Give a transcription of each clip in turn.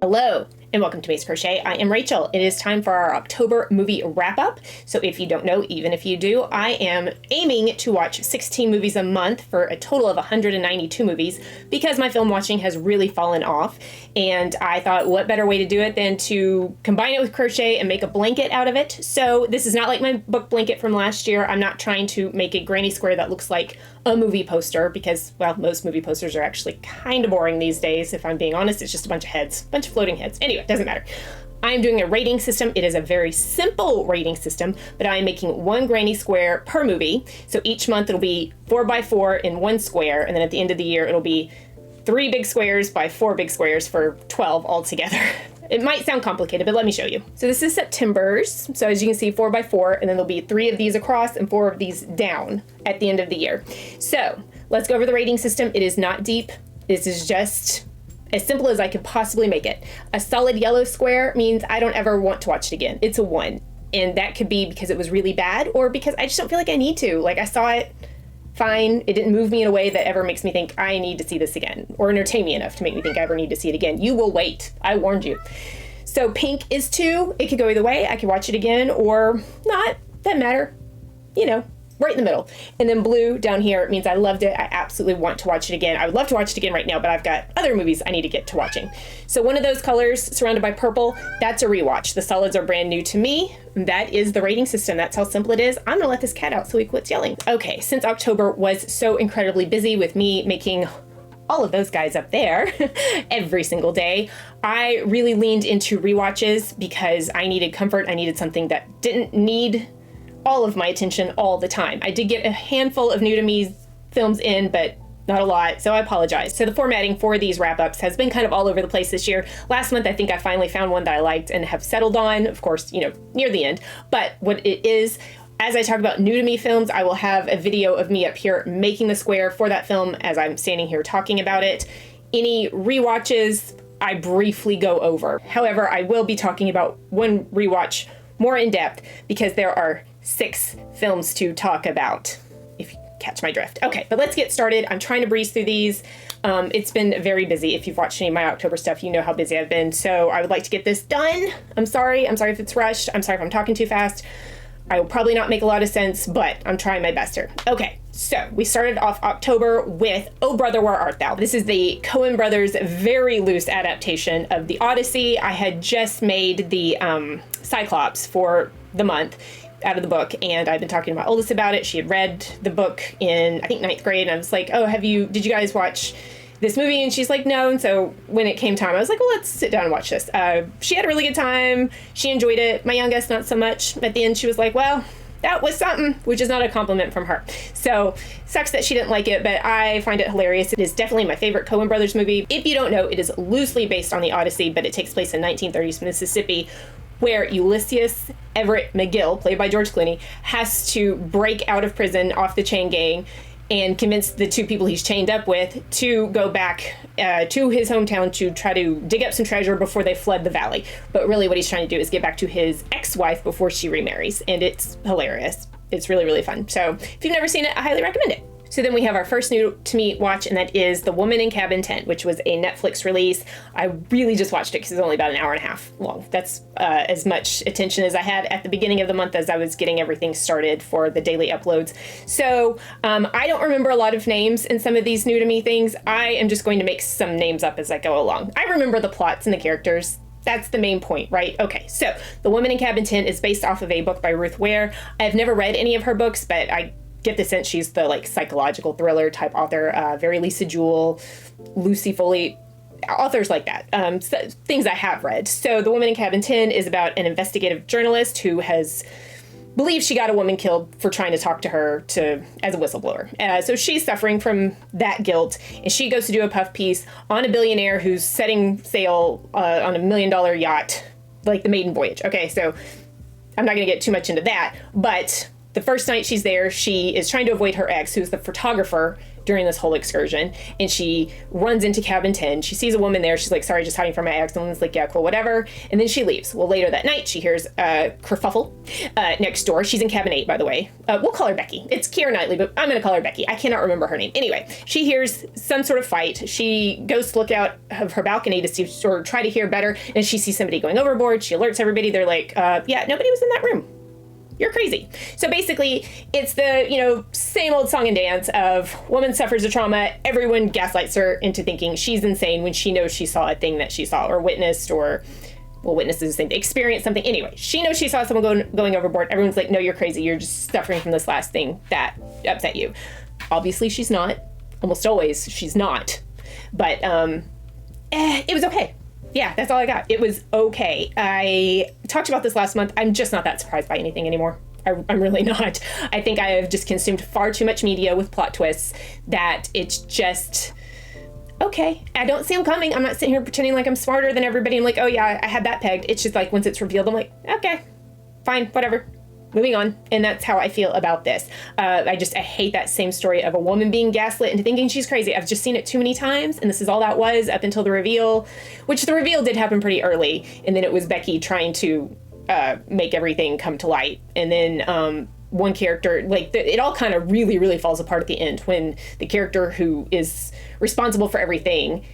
Hello and welcome to Maze Crochet. I am Rachel. It is time for our October movie wrap-up. So if you don't know, even if you do, I am aiming to watch 16 movies a month for a total of 192 movies because my film watching has really fallen off. And I thought, what better way to do it than to combine it with crochet and make a blanket out of it. So this is not like my book blanket from last year. I'm not trying to make a granny square that looks like a movie poster because, well, most movie posters are actually kind of boring these days. If I'm being honest, it's just a bunch of heads, a bunch of floating heads. Anyway, doesn't matter. I'm doing a rating system. It is a very simple rating system, but I am making one granny square per movie. So each month it'll be 4x4 in one square, and then at the end of the year it'll be 3 big squares by 4 big squares for 12 altogether. It might sound complicated, but let me show you. So this is September's. So as you can see, 4x4, and then there'll be 3 of these across and 4 of these down at the end of the year. So let's go over the rating system. It is not deep. This is just as simple as I could possibly make it. A solid yellow square means I don't ever want to watch it again. It's a 1. And that could be because it was really bad or because I just don't feel like I need to. Like, I saw it, fine. It didn't move me in a way that ever makes me think I need to see this again or entertain me enough to make me think I ever need to see it again. You will wait. I warned you. So pink is 2. It could go either way. I could watch it again or not. Doesn't matter. You know, right in the middle. And then blue down here means I loved it. I absolutely want to watch it again. I would love to watch it again right now, but I've got other movies I need to get to watching. So one of those colors surrounded by purple, that's a rewatch. The solids are brand new to me. That is the rating system. That's how simple it is. I'm gonna let this cat out so he quits yelling. Okay, since October was so incredibly busy with me making all of those guys up there every single day, I really leaned into rewatches because I needed comfort. I needed something that didn't need all of my attention all the time. I did get a handful of new to me films in, but not a lot, so I apologize. So the formatting for these wrap-ups has been kind of all over the place this year. Last month, I think I finally found one that I liked and have settled on, of course, you know, near the end. But what it is, as I talk about new to me films, I will have a video of me up here making the square for that film as I'm standing here talking about it. Any rewatches, I briefly go over. However, I will be talking about one rewatch more in depth because there are 6 films to talk about, if you catch my drift. Okay, but let's get started. I'm trying to breeze through these. It's been very busy. If you've watched any of my October stuff, you know how busy I've been. So I would like to get this done. I'm sorry if it's rushed. I'm sorry if I'm talking too fast. I will probably not make a lot of sense, but I'm trying my best here. Okay, so we started off October with Oh Brother, Where Art Thou? This is the Coen brothers' very loose adaptation of the Odyssey. I had just made the Cyclops for the month out of the book, and I've been talking to my oldest about it. She had read the book in, I think, 9th grade, and I was like, oh, did you guys watch this movie? And she's like, no. And so when it came time, I was like, well, let's sit down and watch this. She had a really good time. She enjoyed it. My youngest, not so much. At the end, she was like, well, that was something, which is not a compliment from her. So sucks that she didn't like it, but I find it hilarious. It is definitely my favorite Coen brothers movie. If you don't know, it is loosely based on the Odyssey, but it takes place in 1930s Mississippi, where Ulysses Everett McGill, played by George Clooney, has to break out of prison off the chain gang and convince the 2 people he's chained up with to go back to his hometown to try to dig up some treasure before they fled the valley. But really what he's trying to do is get back to his ex-wife before she remarries, and it's hilarious. It's really, really fun. So if you've never seen it, I highly recommend it. So then we have our first new to me watch, and that is The Woman in Cabin 10, which was a Netflix release. I really just watched it because it's only about an hour and a half long. That's as much attention as I had at the beginning of the month as I was getting everything started for the daily uploads. So I don't remember a lot of names in some of these new to me things. I am just going to make some names up as I go along. I remember the plots and the characters. That's the main point, right? Okay, so The Woman in Cabin 10 is based off of a book by Ruth Ware. I've never read any of her books, but I get the sense she's the psychological thriller type author, very Lisa Jewell, Lucy Foley, authors like that, so, things I have read. So The Woman in Cabin 10 is about an investigative journalist who believes she got a woman killed for trying to talk to her as a whistleblower. So she's suffering from that guilt, and she goes to do a puff piece on a billionaire who's setting sail on $1 million yacht, like the maiden voyage. Okay, so I'm not going to get too much into that, but the first night she's there, she is trying to avoid her ex, who's the photographer during this whole excursion. And she runs into cabin 10. She sees a woman there. She's like, sorry, just hiding from my ex. And the woman's like, yeah, cool, whatever. And then she leaves. Well, later that night, she hears a kerfuffle next door. She's in cabin 8, by the way. We'll call her Becky. It's Keira Knightley, but I'm going to call her Becky. I cannot remember her name. Anyway, she hears some sort of fight. She goes to look out of her balcony to see or try to hear better. And she sees somebody going overboard. She alerts everybody. They're like, yeah, nobody was in that room. You're crazy. So basically, it's the, same old song and dance of woman suffers a trauma. Everyone gaslights her into thinking she's insane when she knows she saw a thing that she saw or witnessed or, well, witness is the same, experienced something. Anyway, she knows she saw someone going overboard. Everyone's like, no, you're crazy. You're just suffering from this last thing that upset you. Obviously, she's not. Almost always, she's not. But it was okay. Yeah, that's all I got. It was okay. I talked about this last month. I'm just not that surprised by anything anymore. I'm really not. I think I have just consumed far too much media with plot twists that it's just, okay. I don't see them coming. I'm not sitting here pretending like I'm smarter than everybody. I'm like, oh yeah, I had that pegged. It's just like once it's revealed, I'm like, okay, fine, whatever. Moving on. And that's how I feel about this. I hate that same story of a woman being gaslit into thinking she's crazy. I've just seen it too many times. And this is all that was up until the reveal, which the reveal did happen pretty early. And then it was Becky trying to make everything come to light. And then one character, it all kind of really, really falls apart at the end when the character who is responsible for everything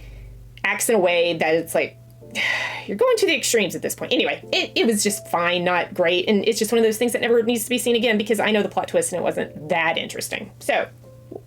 acts in a way that it's like, you're going to the extremes at this point. Anyway, it was just fine, not great. And it's just one of those things that never needs to be seen again because I know the plot twist and it wasn't that interesting. So,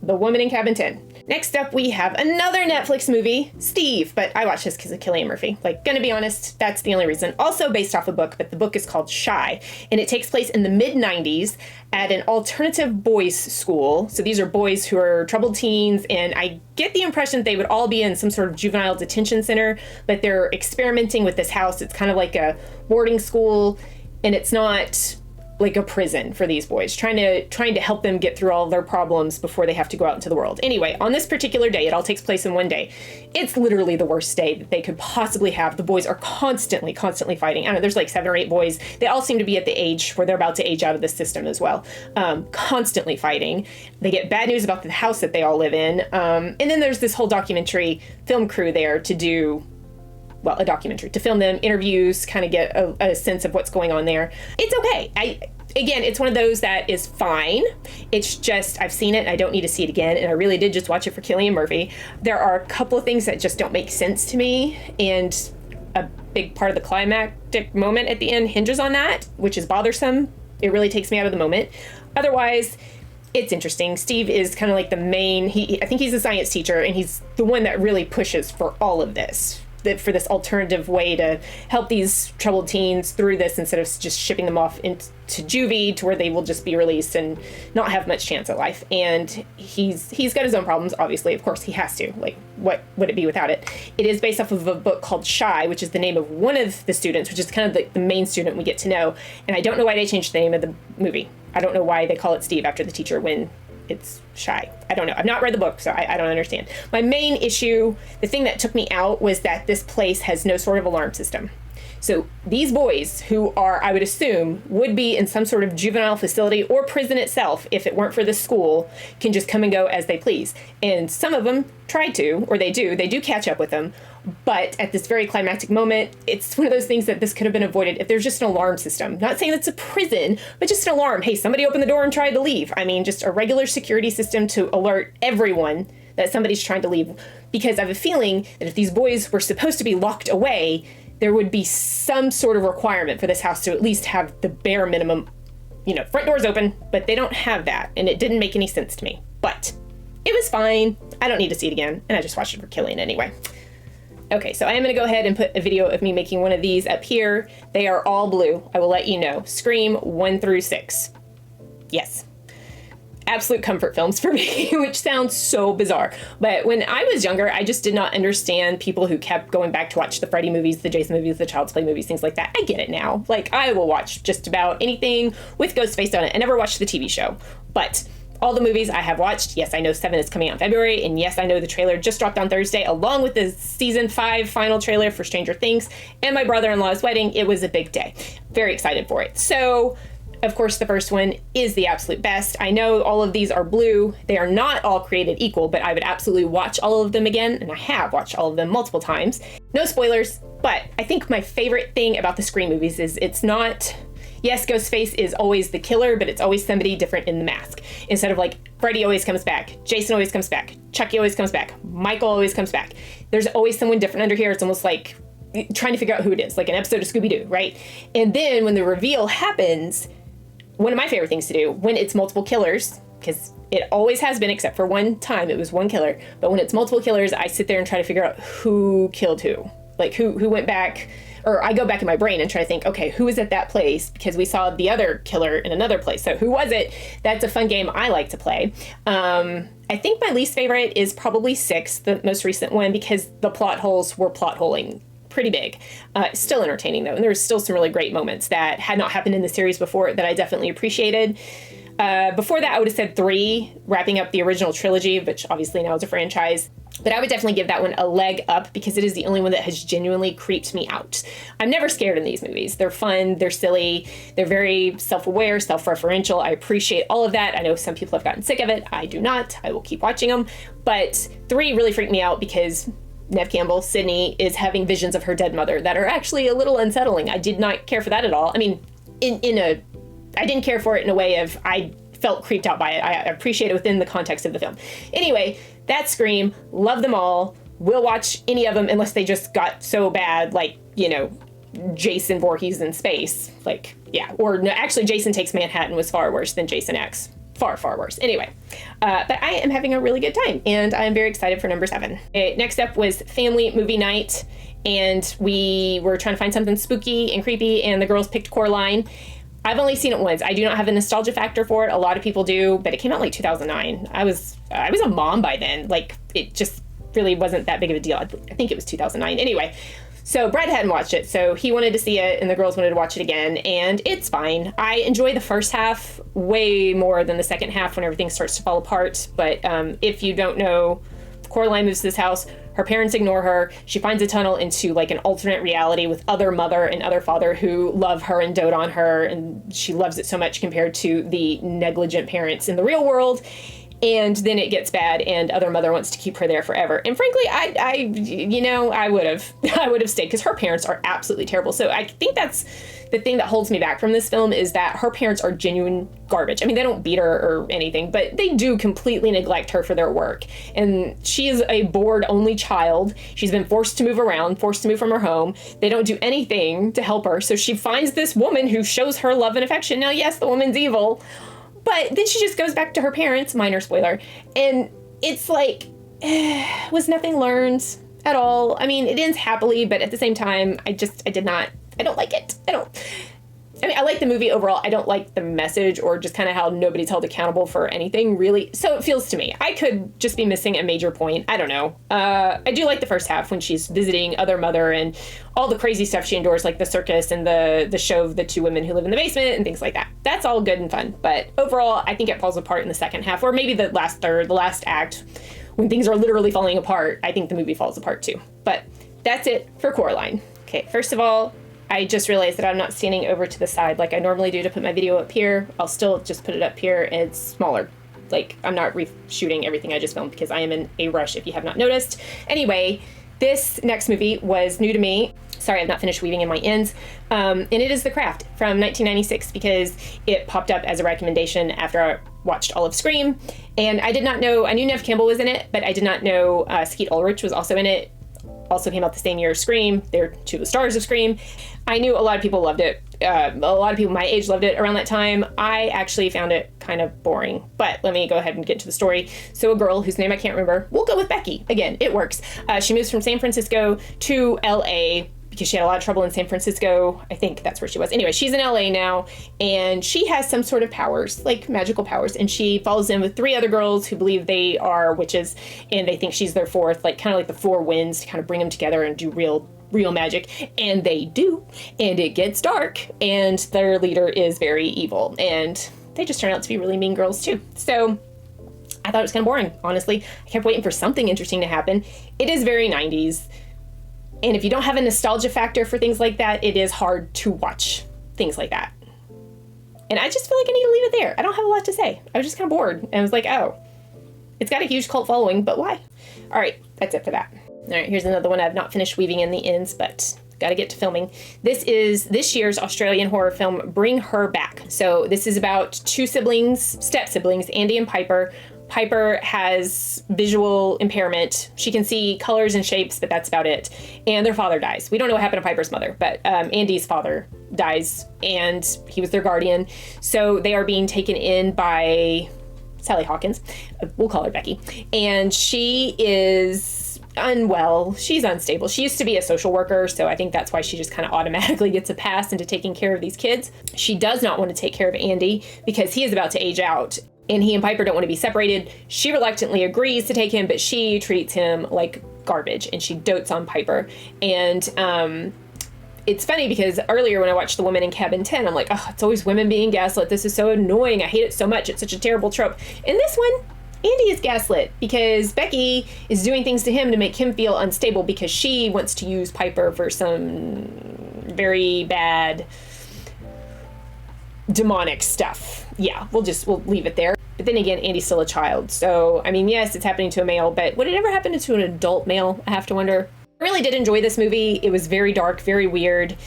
The Woman in Cabin 10. Next up, we have another Netflix movie, Steve. But I watched this because of Cillian Murphy. Gonna be honest, that's the only reason. Also based off a book, but the book is called Shy. And it takes place in the mid-90s at an alternative boys' school. So these are boys who are troubled teens, and I get the impression that they would all be in some sort of juvenile detention center, but they're experimenting with this house. It's kind of like a boarding school, and it's not like a prison for these boys, trying to help them get through all their problems before they have to go out into the world. Anyway, on this particular day, it all takes place in one day. It's literally the worst day that they could possibly have. The boys are constantly fighting. I don't know, there's like 7 or 8 boys. They all seem to be at the age where they're about to age out of the system as well. Constantly fighting. They get bad news about the house that they all live in. And then there's this whole documentary film crew there to do, well, a documentary, to film them, interviews, kind of get a sense of what's going on there. It's okay. Again, it's one of those that is fine. It's just, I've seen it, and I don't need to see it again, and I really did just watch it for Cillian Murphy. There are a couple of things that just don't make sense to me, and a big part of the climactic moment at the end hinges on that, which is bothersome. It really takes me out of the moment. Otherwise, it's interesting. Steve is kind of like the main, I think he's a science teacher, and he's the one that really pushes for all of this. For this alternative way to help these troubled teens through this instead of just shipping them off into juvie to where they will just be released and not have much chance at life. And he's got his own problems, obviously. Of course, he has to. Like, what would it be without it? It is based off of a book called Shy, which is the name of one of the students, which is kind of the main student we get to know. And I don't know why they changed the name of the movie. I don't know why they call it Steve after the teacher when it's Shy. I don't know. I've not read the book, so I don't understand. My main issue, the thing that took me out, was that this place has no sort of alarm system. So these boys, who are, I would assume, would be in some sort of juvenile facility or prison itself, if it weren't for the school, can just come and go as they please. And some of them try to, or they do catch up with them. But at this very climactic moment, it's one of those things that this could have been avoided if there's just an alarm system. Not saying it's a prison, but just an alarm. Hey, somebody opened the door and tried to leave. I mean, just a regular security system to alert everyone that somebody's trying to leave. Because I have a feeling that if these boys were supposed to be locked away, there would be some sort of requirement for this house to at least have the bare minimum, front doors open, but they don't have that. And it didn't make any sense to me. But it was fine. I don't need to see it again. And I just watched it for Cillian anyway. Okay, so I am going to go ahead and put a video of me making one of these up here. They are all blue. I will let you know. Scream 1 through 6. Yes. Absolute comfort films for me, which sounds so bizarre. But when I was younger, I just did not understand people who kept going back to watch the Freddy movies, the Jason movies, the Child's Play movies, things like that. I get it now. Like, I will watch just about anything with Ghostface on it. I never watched the TV show. But all the movies I have watched, yes, I know 7 is coming out in February, and yes, I know the trailer just dropped on Thursday, along with the season 5 final trailer for Stranger Things and my brother-in-law's wedding. It was a big day. Very excited for it. So Of course, the first one is the absolute best. I know all of these are blue. They are not all created equal, but I would absolutely watch all of them again, and I have watched all of them multiple times. No spoilers, but I think my favorite thing about the Scream movies is it's not... Yes, Ghostface is always the killer, but it's always somebody different in the mask. Instead of like, Freddy always comes back, Jason always comes back, Chucky always comes back, Michael always comes back. There's always someone different under here. It's almost like trying to figure out who it is, like an episode of Scooby-Doo, right? And then when the reveal happens, one of my favorite things to do, when it's multiple killers, because it always has been, except for one time, it was one killer. But when it's multiple killers, I sit there and try to figure out who killed who. Like who went back, or I go back in my brain and try to think, okay, who was at that place? Because we saw the other killer in another place. So who was it? That's a fun game I like to play. I think my least favorite is probably 6, the most recent one, because the plot holes were plot holing pretty big. Still entertaining though. And there's still some really great moments that had not happened in the series before that I definitely appreciated. Before that, I would have said 3, wrapping up the original trilogy, which obviously now is a franchise. But I would definitely give that one a leg up because it is the only one that has genuinely creeped me out. I'm never scared in these movies. They're fun, they're silly, they're very self-aware, self-referential. I appreciate all of that. I know some people have gotten sick of it. I do not. I will keep watching them. But 3 really freaked me out because Neve Campbell, Sydney, is having visions of her dead mother that are actually a little unsettling. I did not care for that at all. I mean, I didn't care for it in a way of I felt creeped out by it. I appreciate it within the context of the film. Anyway, that's Scream. Love them all. We'll watch any of them unless they just got so bad, like, you know, Jason Voorhees in space. Like, yeah. Or no, actually, Jason Takes Manhattan was far worse than Jason X. Far, far worse. Anyway, but I am having a really good time, and I'm very excited for number 7. Next up was Family Movie Night, and we were trying to find something spooky and creepy, and the girls picked Coraline. I've only seen it once. I do not have a nostalgia factor for it. A lot of people do, but it came out in like 2009. I was a mom by then. Like, it just really wasn't that big of a deal. I think it was 2009. Anyway, so Brad hadn't watched it, so he wanted to see it, and the girls wanted to watch it again, and it's fine. I enjoy the first half way more than the second half when everything starts to fall apart, but if you don't know, Coraline moves to this house. Her parents ignore her. She finds a tunnel into like an alternate reality with other mother and other father who love her and dote on her, and she loves it so much compared to the negligent parents in the real world. And then it gets bad, and other mother wants to keep her there forever. And frankly, I would have stayed because her parents are absolutely terrible. So I think that's the thing that holds me back from this film is that her parents are genuine garbage. I mean, they don't beat her or anything, but they do completely neglect her for their work. And she is a bored only child. She's been forced to move around, forced to move from her home. They don't do anything to help her. So she finds this woman who shows her love and affection. Now, yes, the woman's evil, but then she just goes back to her parents, minor spoiler, and it's like, was nothing learned at all. I mean, it ends happily, but at the same time, I don't like it. I like the movie overall. I don't like the message or just kind of how nobody's held accountable for anything, really. So it feels to me. I could just be missing a major point. I don't know. I do like the first half when she's visiting other mother and all the crazy stuff she endures, like the circus and the show of the 2 women who live in the basement and things like that. That's all good and fun. But overall, I think it falls apart in the second half, or maybe the last third, the last act, when things are literally falling apart. I think the movie falls apart too. But that's it for Coraline. Okay, first of all, I just realized that I'm not standing over to the side like I normally do to put my video up here. I'll still just put it up here. It's smaller. Like, I'm not reshooting everything I just filmed because I am in a rush if you have not noticed. Anyway, this next movie was new to me. Sorry, I've not finished weaving in my ends. And it is The Craft from 1996 because it popped up as a recommendation after I watched all of Scream. And I did not know, I knew Neve Campbell was in it, but I did not know Skeet Ulrich was also in it. Also came out the same year as Scream. They're 2 of the stars of Scream. I knew a lot of people loved it. A lot of people my age loved it around that time. I actually found it kind of boring, but let me go ahead and get to the story. So a girl whose name I can't remember, we'll go with Becky. Again, it works. She moves from San Francisco to LA because she had a lot of trouble in San Francisco. I think that's where she was. Anyway, she's in LA now, and she has some sort of powers, like magical powers, and she follows in with 3 other girls who believe they are witches, and they think she's their 4th, like kind of like the 4 winds to kind of bring them together and do real magic. And they do, and it gets dark, and their leader is very evil, and they just turn out to be really mean girls too. So I thought it was kind of boring, honestly. I kept waiting for something interesting to happen. It is very 90s. And if you don't have a nostalgia factor for things like that, it is hard to watch things like that. And I just feel like I need to leave it there. I don't have a lot to say. I was just kind of bored. And I was like, oh, it's got a huge cult following, but why? All right, that's it for that. All right, here's another one. I've not finished weaving in the ends, but got to get to filming. This is this year's Australian horror film, Bring Her Back. So this is about two siblings, step siblings, Andy and Piper. Piper has visual impairment. She can see colors and shapes, but that's about it. And their father dies. We don't know what happened to Piper's mother, but Andy's father dies, and he was their guardian. So they are being taken in by Sally Hawkins. We'll call her Becky. And she is unwell. She's unstable. She used to be a social worker, so I think that's why she just kind of automatically gets a pass into taking care of these kids. She does not want to take care of Andy because he is about to age out, and he and Piper don't want to be separated. She reluctantly agrees to take him, but she treats him like garbage, and she dotes on Piper. And it's funny because earlier when I watched The Woman in Cabin 10, I'm like, oh, it's always women being gaslit. This is so annoying. I hate it so much. It's such a terrible trope. In this one, Andy is gaslit because Becky is doing things to him to make him feel unstable because she wants to use Piper for some very bad demonic stuff. Yeah, we'll leave it there. But then again, Andy's still a child. So, I mean, yes, it's happening to a male, but would it ever happen to an adult male? I have to wonder. I really did enjoy this movie. It was very dark, very weird.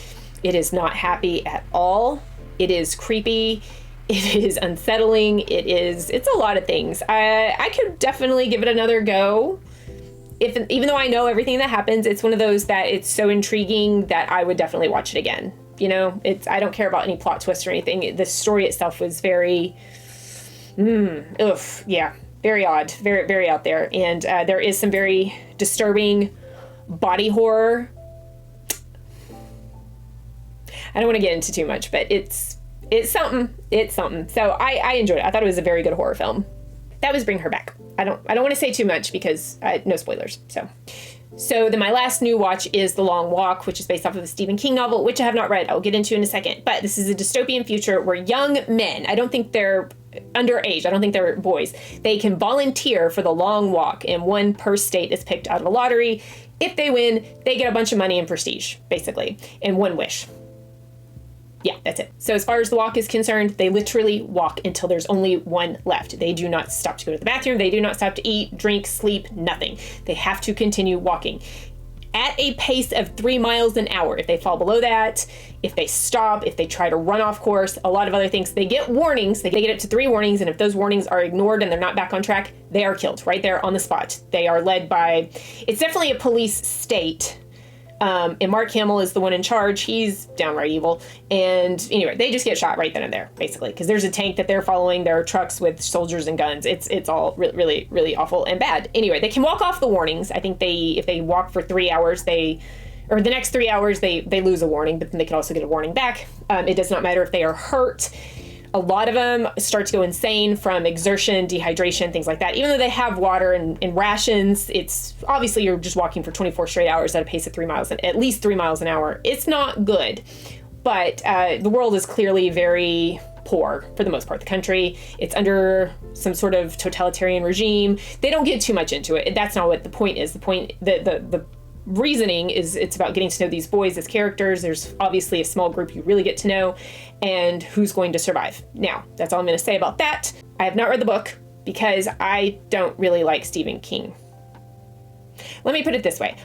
It is not happy at all. It is creepy. It is unsettling. It's a lot of things. I could definitely give it another go. Even though I know everything that happens, it's one of those that it's so intriguing that I would definitely watch it again. You know, I don't care about any plot twists or anything. The story itself was very, very odd, very, very out there. And there is some very disturbing body horror. I don't want to get into too much, but it's something. It's something. So I enjoyed it. I thought it was a very good horror film. That was Bring Her Back. I don't want to say too much because no spoilers. So then my last new watch is The Long Walk, which is based off of a Stephen King novel, which I have not read. I'll get into in a second. But this is a dystopian future where young men, I don't think they're underage, I don't think they're boys, they can volunteer for the long walk, and one per state is picked out of a lottery. If they win, they get a bunch of money and prestige, basically, and one wish. Yeah, that's it. So as far as the walk is concerned, they literally walk until there's only one left. They do not stop to go to the bathroom. They do not stop to eat, drink, sleep, nothing. They have to continue walking at a pace of 3 miles an hour. If they fall below that, if they stop, if they try to run off course, a lot of other things, they get warnings. They get up to 3 warnings. And if those warnings are ignored and they're not back on track, they are killed right there on the spot. They are led by, it's definitely a police state. And Mark Hamill is the one in charge. He's downright evil. And anyway, they just get shot right then and there, basically, because there's a tank that they're following. There are trucks with soldiers and guns. It's all really, really awful and bad. Anyway, they can walk off the warnings. I think if they walk for 3 hours, the next 3 hours, they lose a warning, but then they can also get a warning back. It does not matter if they are hurt. A lot of them start to go insane from exertion, dehydration, things like that. Even though they have water and rations, it's obviously you're just walking for 24 straight hours at a pace of at least 3 miles an hour. It's not good, but the world is clearly very poor for the most part. The country, it's under some sort of totalitarian regime. They don't get too much into it. That's not what the point is. The point, the reasoning is it's about getting to know these boys as characters. There's obviously a small group you really get to know and who's going to survive. Now, that's all I'm going to say about that. I have not read the book because I don't really like Stephen King. Let me put it this way.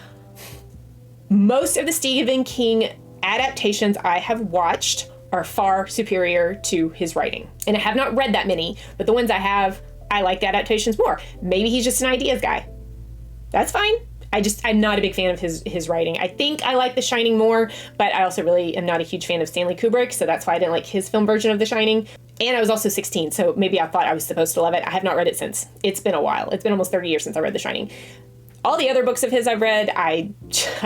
Most of the Stephen King adaptations I have watched are far superior to his writing. And I have not read that many, but the ones I have, I like the adaptations more. Maybe he's just an ideas guy. That's fine. I'm not a big fan of his writing. I think I like The Shining more, but I also really am not a huge fan of Stanley Kubrick, so that's why I didn't like his film version of The Shining. And I was also 16, so maybe I thought I was supposed to love it. I have not read it since. It's been a while. It's been almost 30 years since I read The Shining. All the other books of his I've read, I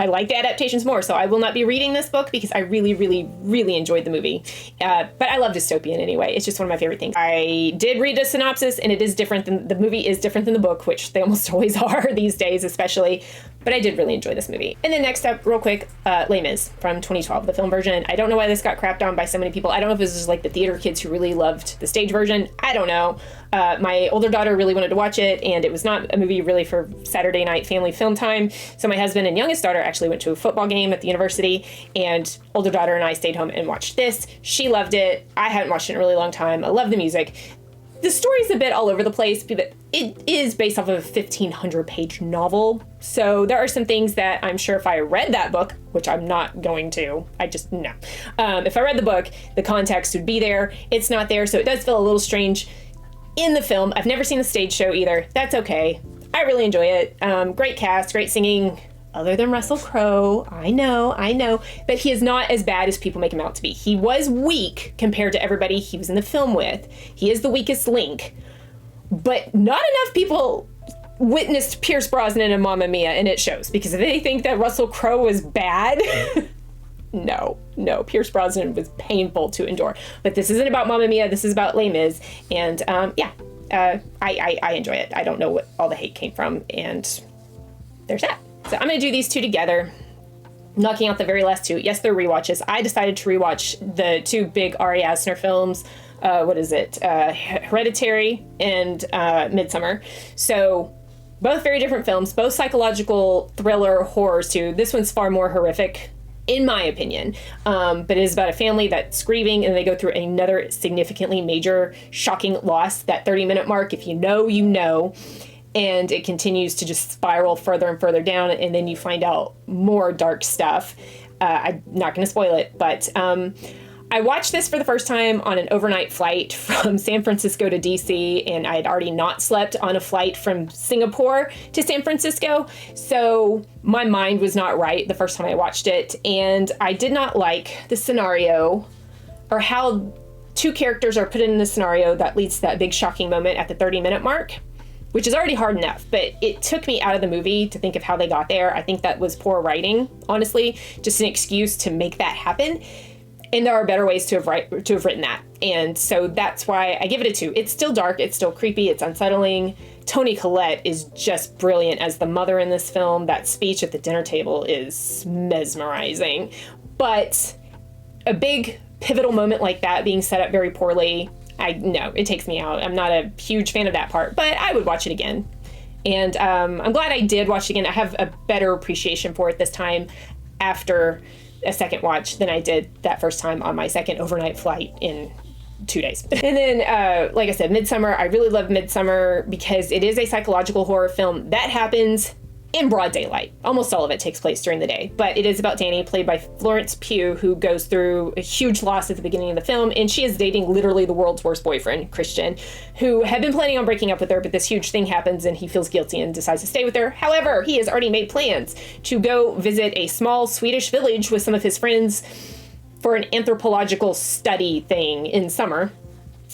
like the adaptations more, so I will not be reading this book because I really, really, really enjoyed the movie. But I love dystopian anyway. It's just one of my favorite things. I did read a synopsis, and it is different than the movie is different than the book, which they almost always are these days, especially. But I did really enjoy this movie. And then next up, real quick, Les Mis from 2012, the film version. I don't know why this got crapped on by so many people. I don't know if this is like the theater kids who really loved the stage version. I don't know. My older daughter really wanted to watch it, and it was not a movie really for Saturday night family film time. So my husband and youngest daughter actually went to a football game at the university, and older daughter and I stayed home and watched this. She loved it. I hadn't watched it in a really long time. I love the music. The story's a bit all over the place, but it is based off of a 1,500-page novel. So there are some things that I'm sure if I read that book, which I'm not going to, no. If I read the book, the context would be there. It's not there, so it does feel a little strange in the film. I've never seen the stage show either. That's okay. I really enjoy it. Great cast, great singing. Other than Russell Crowe, I know, but he is not as bad as people make him out to be. He was weak compared to everybody he was in the film with. He is the weakest link, but not enough people witnessed Pierce Brosnan and Mamma Mia, and it shows, because if they think that Russell Crowe was bad, no, Pierce Brosnan was painful to endure. But this isn't about Mamma Mia, this is about Les Mis, and I enjoy it. I don't know what all the hate came from, and there's that. So I'm going to do these two together, knocking out the very last two. Yes, they're rewatches. I decided to rewatch the two big Ari Aster films. Hereditary and Midsommar. So both very different films, both psychological thriller horrors too. This one's far more horrific, in my opinion, but it is about a family that's grieving, and they go through another significantly major, shocking loss. That 30-minute mark, if you know, you know. And it continues to just spiral further and further down, and then you find out more dark stuff. I'm not going to spoil it, but I watched this for the first time on an overnight flight from San Francisco to DC, and I had already not slept on a flight from Singapore to San Francisco, so my mind was not right the first time I watched it, and I did not like the scenario or how two characters are put in the scenario that leads to that big shocking moment at the 30-minute mark, which is already hard enough, but it took me out of the movie to think of how they got there. I think that was poor writing, honestly, just an excuse to make that happen. And there are better ways to have written that. And so that's why I give it a 2. It's still dark, it's still creepy, it's unsettling. Toni Collette is just brilliant as the mother in this film. That speech at the dinner table is mesmerizing. But a big pivotal moment like that being set up very poorly, no, it takes me out. I'm not a huge fan of that part, but I would watch it again. And I'm glad I did watch it again. I have a better appreciation for it this time after a second watch than I did that first time on my second overnight flight in 2 days. And then, like I said, Midsommar. I really love Midsommar because it is a psychological horror film that happens in broad daylight. Almost all of it takes place during the day, but it is about Dani, played by Florence Pugh, who goes through a huge loss at the beginning of the film, and she is dating literally the world's worst boyfriend, Christian, who had been planning on breaking up with her, but this huge thing happens and he feels guilty and decides to stay with her. However, he has already made plans to go visit a small Swedish village with some of his friends for an anthropological study thing in summer,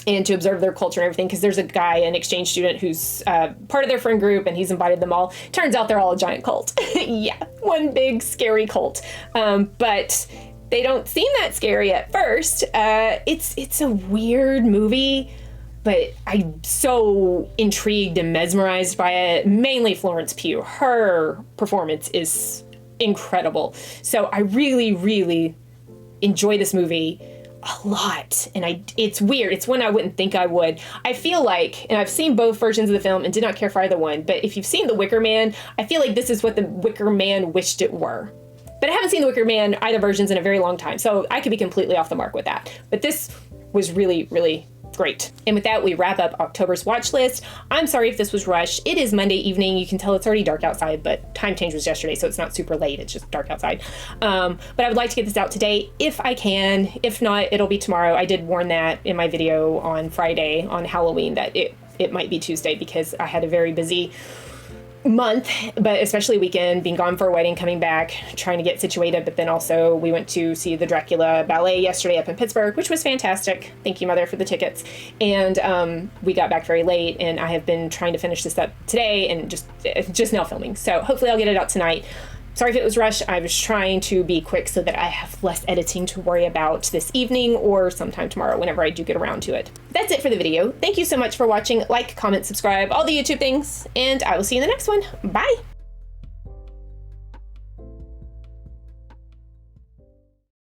and to observe their culture and everything, because there's a guy, an exchange student, who's part of their friend group, and he's invited them all. Turns out they're all a giant cult. Yeah, one big scary cult. But they don't seem that scary at first. It's a weird movie, but I'm so intrigued and mesmerized by it. Mainly Florence Pugh. Her performance is incredible. So I really, really enjoy this movie a lot, and it's weird. It's one I wouldn't think I would. I feel like, and I've seen both versions of the film and did not care for either one, but if you've seen The Wicker Man, I feel like this is what The Wicker Man wished it were. But I haven't seen The Wicker Man, either versions, in a very long time, so I could be completely off the mark with that. But this was really, really great. And with that, we wrap up October's watch list. I'm sorry if this was rushed. It is Monday evening. You can tell it's already dark outside, but time change was yesterday, so it's not super late. It's just dark outside. But I would like to get this out today if I can. If not, it'll be tomorrow. I did warn that in my video on Friday on Halloween that it might be Tuesday because I had a very busy month, but especially weekend, being gone for a wedding, coming back, trying to get situated. But then also we went to see the Dracula ballet yesterday up in Pittsburgh, which was fantastic. Thank you, Mother, for the tickets. And we got back very late, and I have been trying to finish this up today and just now filming. So hopefully I'll get it out tonight. Sorry if it was rushed. I was trying to be quick so that I have less editing to worry about this evening or sometime tomorrow whenever I do get around to it. That's it for the video. Thank you so much for watching. Like, comment, subscribe, all the YouTube things, and I will see you in the next one. Bye!